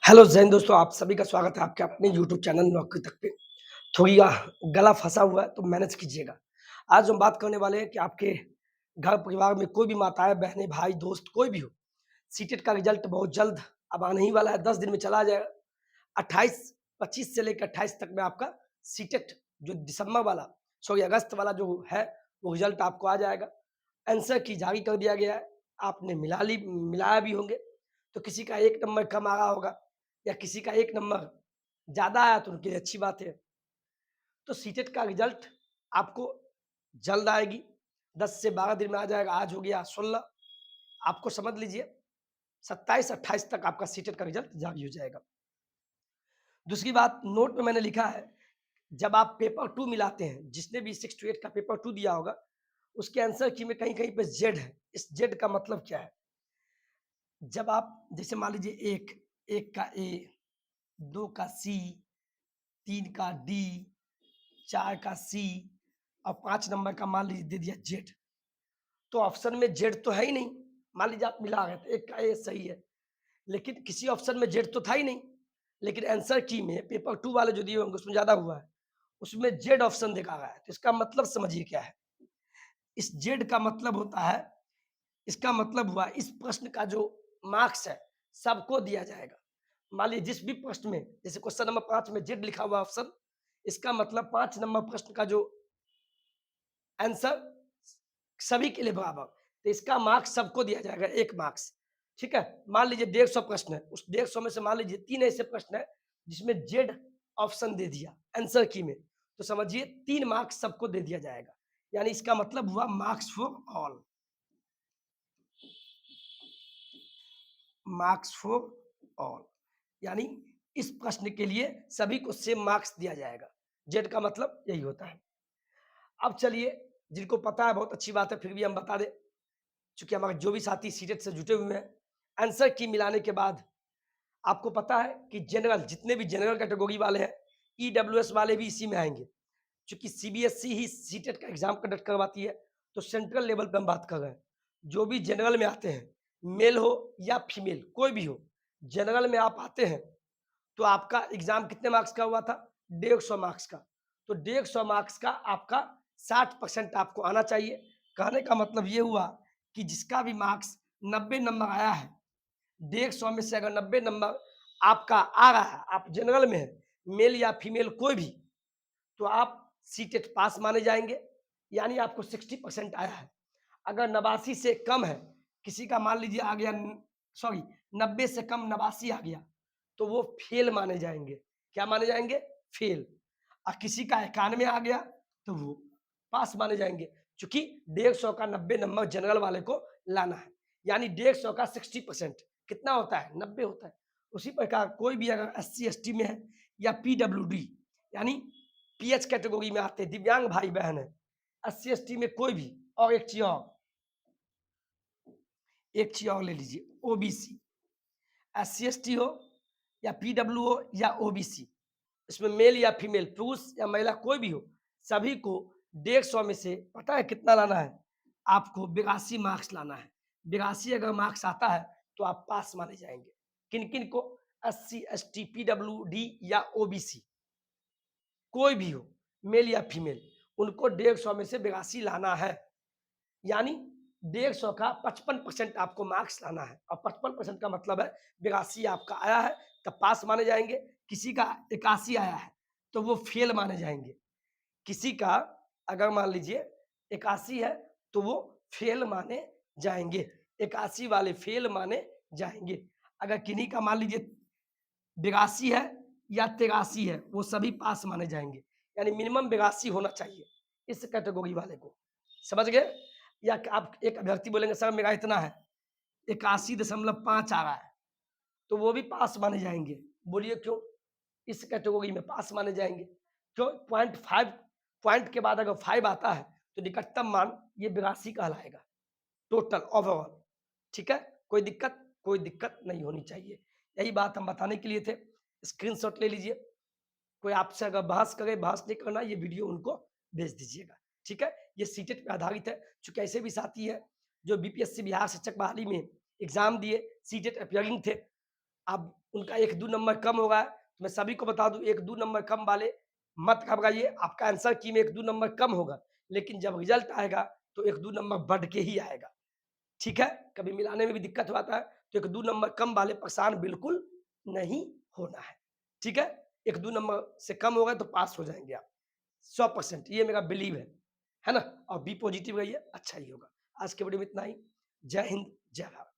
Hello ज़ैन दोस्तों, आप सभी का स्वागत है आपके अपने यूट्यूब चैनल नौकरी तक पे। थोड़ी गला फँसा हुआ है तो मैनेज कीजिएगा। आज हम बात करने वाले हैं कि आपके घर परिवार में कोई भी माताएँ, बहनें, भाई, दोस्त कोई भी हो, सीटेट का रिज़ल्ट बहुत जल्द अब आने ही वाला है, 10 दिन में चला आ जाएगा। 28 25 से लेकर 28 तक में आपका सीटेट जो दिसंबर वाला सॉरी अगस्त वाला जो है, वो रिज़ल्ट आपको आ जाएगा। आंसर की जारी कर दिया गया है, आपने मिलाया भी होंगे, तो किसी का 1 नंबर कम आ रहा होगा या किसी का 1 नंबर ज़्यादा आया तो उनके लिए अच्छी बात है। तो सीटेट का रिज़ल्ट आपको जल्द आएगी, 10 से 12 दिन में आ जाएगा, आज हो गया 16 आपको समझ लीजिए 27-28 तक आपका सीटेट का रिज़ल्ट जारी हो जाएगा। दूसरी बात नोट में मैंने लिखा है, जब आप पेपर 2 मिलाते हैं, जिसने भी 6 टू 8 का पेपर 2 दिया होगा, उसके आंसर की में कहीं-कहीं पे ज़ेड है। इस ज़ेड का मतलब क्या है? जब आप जैसे मान लीजिए 1 का ए, 2 का सी, 3 का डी, 4 का सी और 5 नंबर का मान लीजिए दे दिया जेड, तो ऑप्शन में जेड तो है ही नहीं। मान लीजिए आप मिला रहे थे, 1 का ए सही है, लेकिन किसी ऑप्शन में जेड तो था ही नहीं। लेकिन आंसर की में पेपर 2 वाले जो दिए होंगे उसमें ज़्यादा हुआ है, उसमें जेड ऑप्शन दिखा रहा है, तो इसका मतलब समझिए क्या है? इस जेड का मतलब होता है, इसका मतलब हुआ इस प्रश्न का जो मार्क्स है, सबको दिया जाएगा। मान लीजिए जिस भी प्रश्न में जैसे क्वेश्चन नंबर 5 में जेड लिखा हुआ ऑप्शन, इसका मतलब 5 नंबर प्रश्न का जो आंसर सभी के लिए बराबर, तो इसका मार्क्स सबको दिया जाएगा 1 मार्क्स, ठीक है? मान लीजिए 150 प्रश्न है, उस 150 में से मान लीजिए 3 ऐसे प्रश्न है जिसमें जेड ऑप्शन दे दिया आंसर की में, तो समझिए 3 मार्क्स सबको दे दिया जाएगा। यानी इसका मतलब हुआ marks for all, marks for all यानी इस प्रश्न के लिए सभी को सेम मार्क्स दिया जाएगा। जेड का मतलब यही होता है। अब चलिए, जिनको पता है बहुत अच्छी बात है, फिर भी हम बता दें, चूँकि हमारे जो भी साथी सीटेट से जुटे हुए हैं, आंसर की मिलाने के बाद आपको पता है कि जनरल जितने भी जनरल कैटेगरी वाले हैं, ईडब्ल्यूएस वाले भी इसी में आएँगे। चूँकि सीबीएसई ही सीटेट का एग्ज़ाम कंडक्ट करवाती है, तो सेंट्रल लेवल पे हम बात कर रहे हैं। जो भी जनरल में आते हैं, मेल हो या फीमेल कोई भी हो, जनरल में आप आते हैं, तो आपका एग्ज़ाम कितने मार्क्स का हुआ था? 150 मार्क्स का। तो 150 मार्क्स का आपका 60% आपको आना चाहिए। कहने का मतलब ये हुआ कि जिसका भी मार्क्स 90 नंबर आया है, 150 में से अगर 90 नंबर आपका आ रहा है, आप जनरल में हैं, मेल या फीमेल कोई भी, तो आप सीटेट पास माने जाएँगे, यानी आपको 60% आया है। अगर 89 से कम है, किसी का मान लीजिए आ गया सॉरी 90 से कम 89 आ गया, तो वो फेल माने जाएँगे। क्या माने जाएँगे? फेल। और किसी का 91 आ गया, तो वो पास माने जाएँगे। चूँकि 150 का 90 नंबर जनरल वाले को लाना है, यानी 150 का 60% कितना होता है? 90 होता है। उसी प्रकार कोई भी अगर एससी-एसटी में है या पीडब्ल्यूडी यानी पीएच कैटेगरी में आते हैं, दिव्यांग भाई-बहन हैं, एससी-एसटी में कोई भी और एक चीज़ और ले लीजिए ओबीसी, एससी-एसटी हो या पीडब्ल्यू हो या ओबीसी, इसमें मेल या फीमेल, पुरुष या महिला कोई भी हो, सभी को 150 में से पता है कितना लाना है? आपको 82 मार्क्स लाना है। 82 अगर मार्क्स आता है, तो आप पास माने जाएँगे। किन-किन को? एससी, एसटी, पीडब्ल्यूडी या ओबीसी, कोई भी हो, मेल या फीमेल, उनको 150 में से 82 लाना है। यानी 150 का 55% आपको मार्क्स लाना है और 55% का मतलब है 82 आपका आया है तब पास माने जाएँगे, किसी का 81 आया है, तो वो फेल माने जाएँगे। किसी का अगर मान लीजिए 81 है, तो वो फेल माने जाएँगे, 81 वाले फेल माने जाएँगे। अगर किन्हीं का मान लीजिए 82 है या 83 है, वो सभी पास माने जाएँगे। यानी मिनिमम 82 होना चाहिए, इस कैटेगरी वाले को। समझ गए? या क आप एक अभ्यर्थी बोलेंगे सर मेरा इतना है, 81.5 आ रहा है, तो वो भी पास माने जाएँगे। बोलिए क्यों? इस कैटेगरी में पास माने जाएँगे। क्यों? पॉइंट 5 पॉइंट के बाद अगर 5 आता है, तो निकटतम मान ये 82 कहलाएगा, टोटल ओवरऑल। ठीक है? कोई दिक्कत? कोई दिक्कत नहीं होनी चाहिए। यही बात हम बताने के लिए थे। स्क्रीनशॉट ले लीजिए। कोई आपसे अगर बहस करे, बहस नहीं करना, ये वीडियो उनको भेज दीजिएगा। ठीक है? ये सीटेट पे आधारित है। चूँकि ऐसे भी साथी हैं, जो बीपीएससी बिहार शिक्षक बहाली में एग्ज़ाम दिए, सीटेट अपीयरिंग थे, अब उनका 1-2 नंबर कम होगा, तो मैं सभी को बता दूँ 1-2 नंबर कम वाले मत घबराइए, आपका आंसर की में 1-2 नंबर कम होगा, लेकिन जब रिज़ल्ट आएगा तो 1-2 नंबर बढ़ के ही आएगा। ठीक है? कभी मिलाने में भी दिक्कत हो आता है, तो 1-2 नंबर कम वाले परेशान बिल्कुल नहीं होना है। ठीक है? 1-2 नंबर से कम होगा तो पास हो जाएँगे आप, 100% ये मेरा बिलीव है ना? और बी पॉजिटिव रहिए, अच्छा ही होगा। आज के वीडियो में इतना ही। जय हिंद, जय भारत।